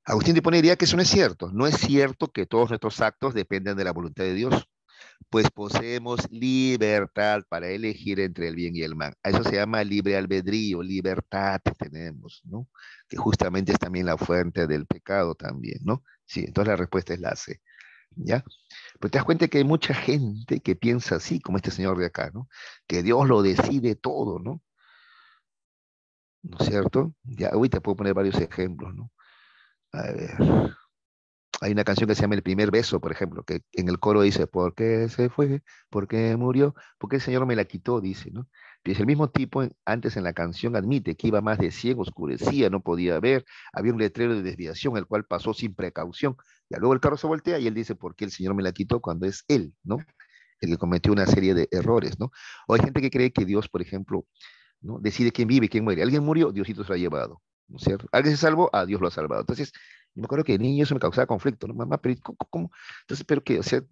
Agustín de Hipona diría que eso no es cierto. No es cierto que todos nuestros actos dependan de la voluntad de Dios, pues poseemos libertad para elegir entre el bien y el mal. A eso se llama libre albedrío, libertad tenemos, ¿no? Que justamente es también la fuente del pecado también, ¿no? Sí, entonces la respuesta es la C, ¿ya? Pero te das cuenta que hay mucha gente que piensa así, como este señor de acá, ¿no? Que Dios lo decide todo, ¿no? ¿No es cierto? Ya, ahorita puedo poner varios ejemplos, ¿no? A ver. Hay una canción que se llama El primer beso, por ejemplo, que en el coro dice, ¿por qué se fue? ¿Por qué murió? Porque el Señor me la quitó, dice, ¿no? Dice, el mismo tipo antes en la canción admite que iba más de ciego, oscurecía, no podía ver, había un letrero de desviación, el cual pasó sin precaución. Y luego el carro se voltea y él dice, ¿por qué el Señor me la quitó? Cuando es él, ¿no? El que cometió una serie de errores, ¿no? O hay gente que cree que Dios, por ejemplo, ¿no? Decide quién vive y quién muere. Alguien murió, Diosito se lo ha llevado, ¿no es cierto? Alguien se salvó, Dios lo ha salvado. Entonces, Yo me acuerdo que de niño eso me causaba conflicto, ¿no? Mamá, pero ¿cómo? Entonces, pero que, o sea,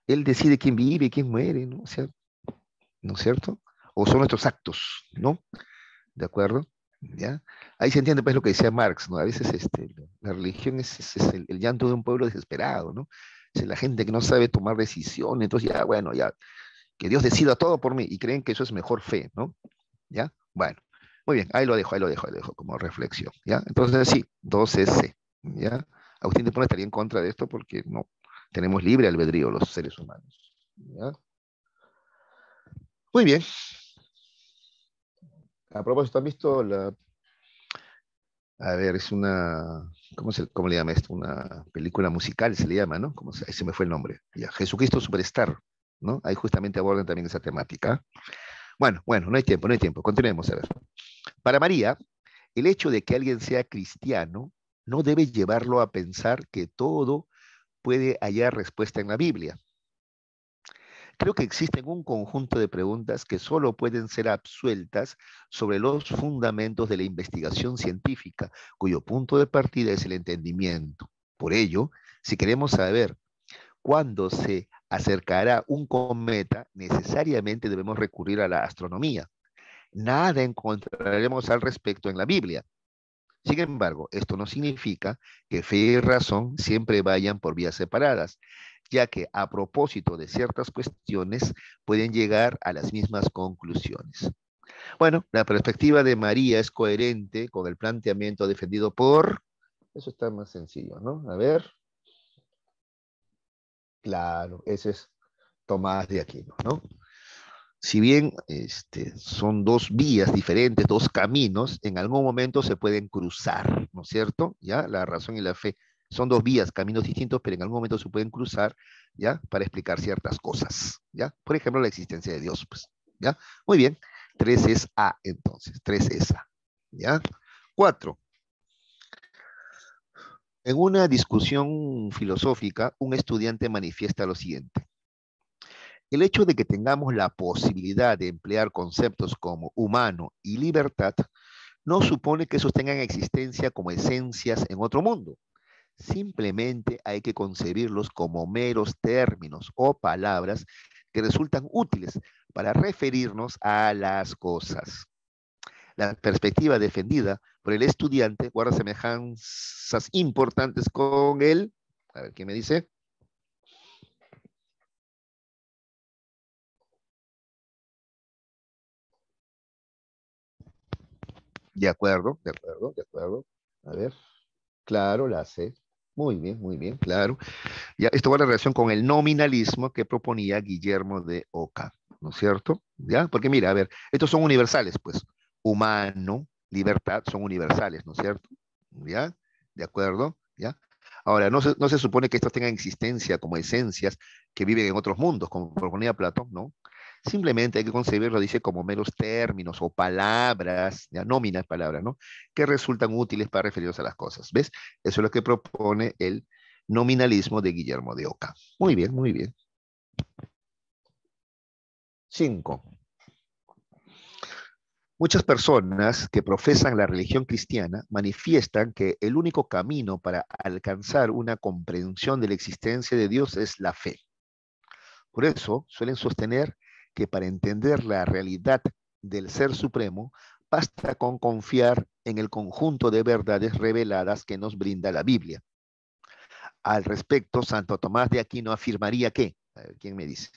él decide quién vive y quién muere, ¿no? O sea, ¿no es cierto? O son nuestros actos, ¿no? ¿De acuerdo? ¿Ya? Ahí se entiende pues lo que decía Marx, ¿no? A veces la religión es el llanto de un pueblo desesperado, ¿no? Es la gente que no sabe tomar decisiones, entonces ya, bueno, ya, que Dios decida todo por mí y creen que eso es mejor fe, ¿no? ¿Ya? Bueno, muy bien, ahí lo dejo como reflexión, ¿ya? Entonces sí, 2S, ¿ya? Agustín de Hipona estaría en contra de esto porque no tenemos libre albedrío los seres humanos, ¿ya? Muy bien, a propósito, ¿han visto a ver, es una, cómo le llama esto? Una película musical se le llama, ¿no? Ahí se me fue el nombre. Ya, Jesucristo Superstar, ¿no? Ahí justamente abordan también esa temática. Bueno, no hay tiempo, continuemos a ver. Para María, el hecho de que alguien sea cristiano no debe llevarlo a pensar que todo puede hallar respuesta en la Biblia. Creo que existen un conjunto de preguntas que solo pueden ser absueltas sobre los fundamentos de la investigación científica, cuyo punto de partida es el entendimiento. Por ello, si queremos saber cuándo se acercará un cometa, necesariamente debemos recurrir a la astronomía. Nada encontraremos al respecto en la Biblia. Sin embargo, esto no significa que fe y razón siempre vayan por vías separadas, ya que a propósito de ciertas cuestiones pueden llegar a las mismas conclusiones. Bueno, la perspectiva de María es coherente con el planteamiento defendido por... Eso está más sencillo, ¿no? A ver, claro, ese es Tomás de Aquino, ¿no? Si bien son dos vías diferentes, dos caminos, en algún momento se pueden cruzar, ¿no es cierto? ¿Ya? La razón y la fe son dos vías, caminos distintos, pero en algún momento se pueden cruzar, ¿ya? Para explicar ciertas cosas, ¿ya? Por ejemplo, la existencia de Dios, pues, ¿ya? Muy bien, 3 es A, entonces, 3 es A, ¿ya? 4. En una discusión filosófica, un estudiante manifiesta lo siguiente. El hecho de que tengamos la posibilidad de emplear conceptos como humano y libertad no supone que esos tengan existencia como esencias en otro mundo. Simplemente hay que concebirlos como meros términos o palabras que resultan útiles para referirnos a las cosas. La perspectiva defendida por el estudiante guarda semejanzas importantes con él. A ver, ¿qué me dice? De acuerdo, de acuerdo, de acuerdo. A ver, claro, la C. Muy bien, claro. Ya, esto va en relación con el nominalismo que proponía Guillermo de Oca, ¿no es cierto? ¿Ya? Porque mira, a ver, estos son universales, pues. Humano, libertad, son universales, ¿no es cierto? ¿Ya? ¿De acuerdo? ¿Ya? Ahora, no se supone que estos tengan existencia como esencias que viven en otros mundos, como proponía Platón, ¿no? Simplemente hay que concebirlo, dice, como meros términos o palabras, ya nóminas palabras, ¿no? Que resultan útiles para referirnos a las cosas. ¿Ves? Eso es lo que propone el nominalismo de Guillermo de Oca. Muy bien, muy bien. 5. Muchas personas que profesan la religión cristiana manifiestan que el único camino para alcanzar una comprensión de la existencia de Dios es la fe. Por eso suelen sostener que para entender la realidad del Ser Supremo, basta con confiar en el conjunto de verdades reveladas que nos brinda la Biblia. Al respecto, Santo Tomás de Aquino afirmaría que, a ver, ¿quién me dice?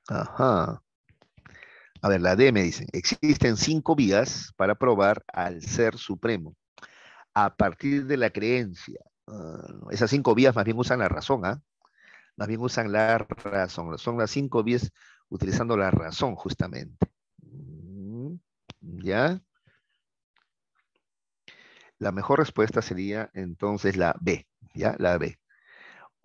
Ajá. A ver, la D me dice, existen 5 vías para probar al Ser Supremo a partir de la creencia. Esas 5 vías más bien usan la razón, ¿ah? Más bien usan la razón. Son las 5 vías utilizando la razón, justamente. ¿Ya? La mejor respuesta sería entonces la B, ¿ya? La B.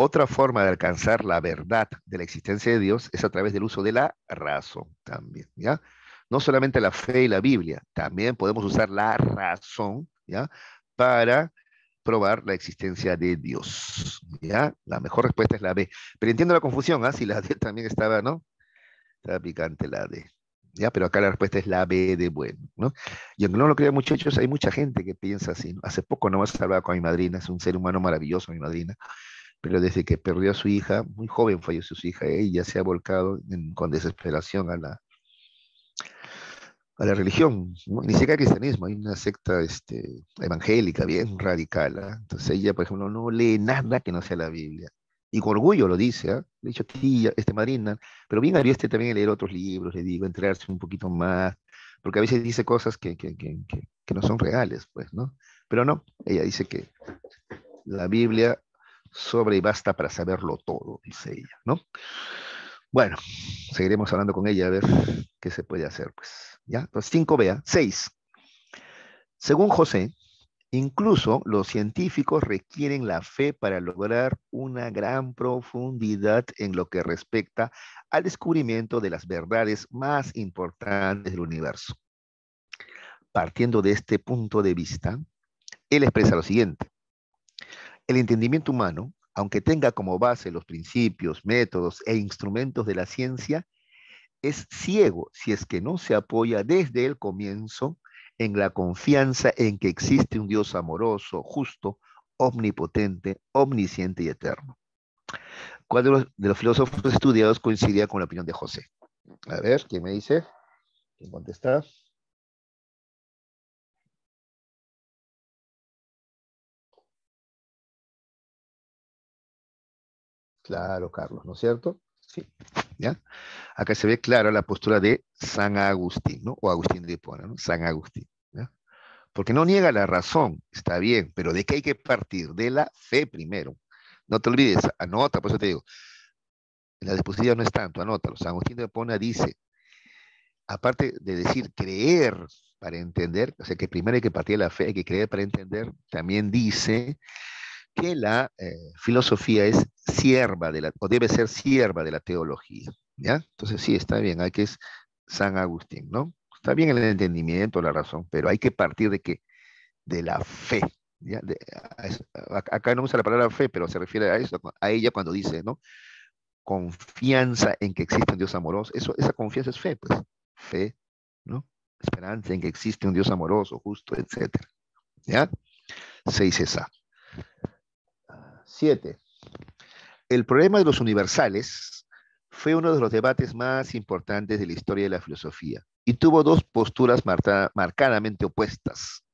Otra forma de alcanzar la verdad de la existencia de Dios es a través del uso de la razón también, ¿ya? No solamente la fe y la Biblia, también podemos usar la razón, ¿ya? para probar la existencia de Dios. ¿Ya? La mejor respuesta es la B. Pero entiendo la confusión, ¿ah? Si la D también estaba, ¿no? Estaba picante la D. ¿Ya? Pero acá la respuesta es la B de bueno, ¿no? Y aunque no lo crean, muchachos, hay mucha gente que piensa así, ¿no? Hace poco nomás hablaba con mi madrina, es un ser humano maravilloso, mi madrina, pero desde que perdió a su hija, muy joven falleció su hija, ella se ha volcado con desesperación a la religión, ¿no? Ni siquiera al cristianismo, hay una secta evangélica bien radical, ¿ah? Entonces ella, por ejemplo, no lee nada que no sea la Biblia. Y con orgullo lo dice, ¿ah? Le he dicho, tía, madrina, pero bien haría también leer otros libros, le digo, enterarse un poquito más, porque a veces dice cosas que no son reales, pues, ¿no? Pero no, ella dice que la Biblia sobra y basta para saberlo todo, dice ella, ¿no? Bueno, seguiremos hablando con ella a ver qué se puede hacer, pues. ¿Ya? Entonces, 5B, 6. Según José, incluso los científicos requieren la fe para lograr una gran profundidad en lo que respecta al descubrimiento de las verdades más importantes del universo. Partiendo de este punto de vista, él expresa lo siguiente. El entendimiento humano, aunque tenga como base los principios, métodos e instrumentos de la ciencia, es ciego si es que no se apoya desde el comienzo en la confianza en que existe un Dios amoroso, justo, omnipotente, omnisciente y eterno. ¿Cuál de los filósofos estudiados coincidía con la opinión de José? A ver, ¿quién me dice? ¿Quién contesta? Claro, Carlos, ¿no es cierto? Sí, ¿ya? Acá se ve clara la postura de San Agustín, ¿no? O Agustín de Hipona, ¿no? San Agustín, ¿ya? Porque no niega la razón, está bien, pero ¿de qué hay que partir? De la fe primero. No te olvides, anota, por eso te digo, en la disposición no es tanto, anótalo. San Agustín de Hipona dice, aparte de decir creer para entender, o sea que primero hay que partir de la fe, hay que creer para entender, también dice que la filosofía es sierva de la, o debe ser sierva de la teología, ¿ya? Entonces sí, está bien, hay que es San Agustín, ¿no? Está bien el entendimiento, la razón, pero hay que partir de que de la fe. ¿Ya? Acá no usa la palabra fe, pero se refiere a eso, a ella cuando dice, ¿no? Confianza en que existe un Dios amoroso. Esa confianza es fe, pues. Fe, ¿no? Esperanza en que existe un Dios amoroso, justo, etcétera. ¿Ya? 6 esa. 7. El problema de los universales fue uno de los debates más importantes de la historia de la filosofía y tuvo dos posturas marcadamente opuestas.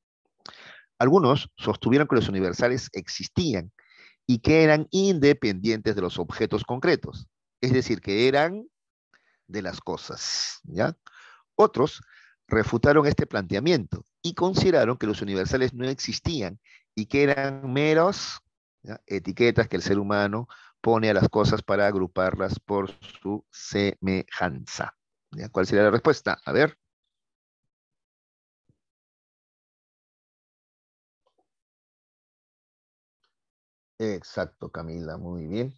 Algunos sostuvieron que los universales existían y que eran independientes de los objetos concretos, es decir, que eran de las cosas, ¿ya? Otros refutaron este planteamiento y consideraron que los universales no existían y que eran meros, ¿ya?, etiquetas que el ser humano pone a las cosas para agruparlas por su semejanza. ¿Ya? ¿Cuál sería la respuesta? A ver. Exacto, Camila, muy bien,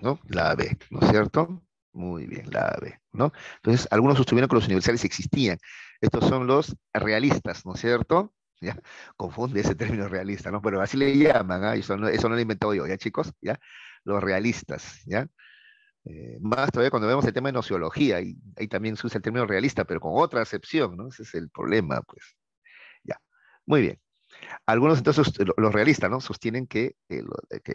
¿no? La B, ¿no es cierto? Muy bien, la B, ¿no? Entonces, algunos sostuvieron que los universales existían. Estos son los realistas, ¿no es cierto? ¿Ya? Confunde ese término realista, ¿no? Pero así le llaman, ¿ah? Eso no lo he inventado yo, ¿ya, chicos? ¿Ya? Los realistas, ¿ya? Más todavía cuando vemos el tema de nociología, ahí también se usa el término realista, pero con otra acepción, ¿no? Ese es el problema, pues. Ya. Muy bien. Algunos entonces, los realistas, ¿no? Sostienen que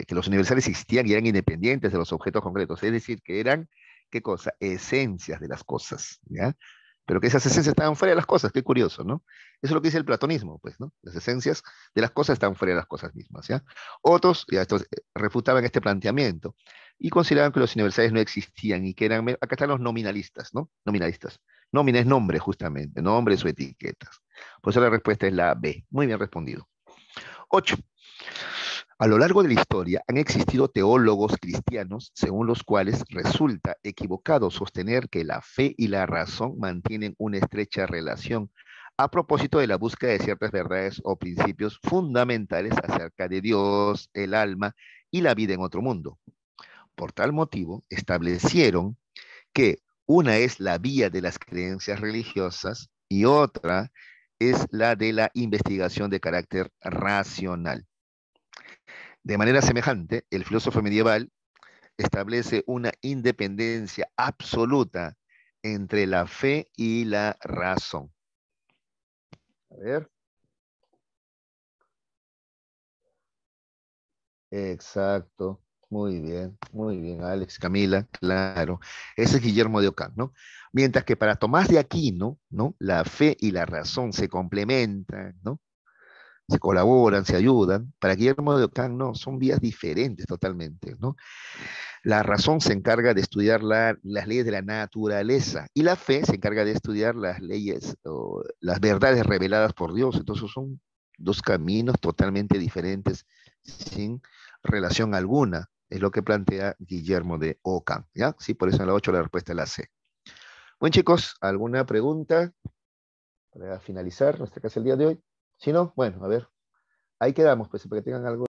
los universales existían y eran independientes de los objetos concretos, es decir, que eran, ¿qué cosa? Esencias de las cosas, ¿ya? Pero que esas esencias estaban fuera de las cosas, qué curioso, ¿no? Eso es lo que dice el platonismo, pues, ¿no? Las esencias de las cosas están fuera de las cosas mismas, ¿ya? Otros, ya estos, refutaban este planteamiento y consideraban que los universales no existían y que eran, acá están los nominalistas, ¿no? Nominalistas. Nómina es nombre, justamente, nombres o etiquetas. Por eso la respuesta es la B. Muy bien respondido. 8. A lo largo de la historia han existido teólogos cristianos según los cuales resulta equivocado sostener que la fe y la razón mantienen una estrecha relación a propósito de la búsqueda de ciertas verdades o principios fundamentales acerca de Dios, el alma y la vida en otro mundo. Por tal motivo, establecieron que una es la vía de las creencias religiosas y otra es la de la investigación de carácter racional. De manera semejante, el filósofo medieval establece una independencia absoluta entre la fe y la razón. A ver. Exacto. muy bien, Alex, Camila, claro. Ese es Guillermo de Ockham, ¿no? Mientras que para Tomás de Aquino, ¿no? La fe y la razón se complementan, ¿no? Se colaboran, se ayudan. Para Guillermo de Ockham, no, son vías diferentes totalmente, ¿no? La razón se encarga de estudiar las leyes de la naturaleza y la fe se encarga de estudiar las leyes o las verdades reveladas por Dios. Entonces son dos caminos totalmente diferentes, sin relación alguna. Es lo que plantea Guillermo de Ockham, ¿ya? Sí, por eso en la 8 la respuesta es la C. Bueno, chicos, ¿alguna pregunta para finalizar nuestra clase el día de hoy? Si no, bueno, a ver, ahí quedamos, pues, para que tengan algo.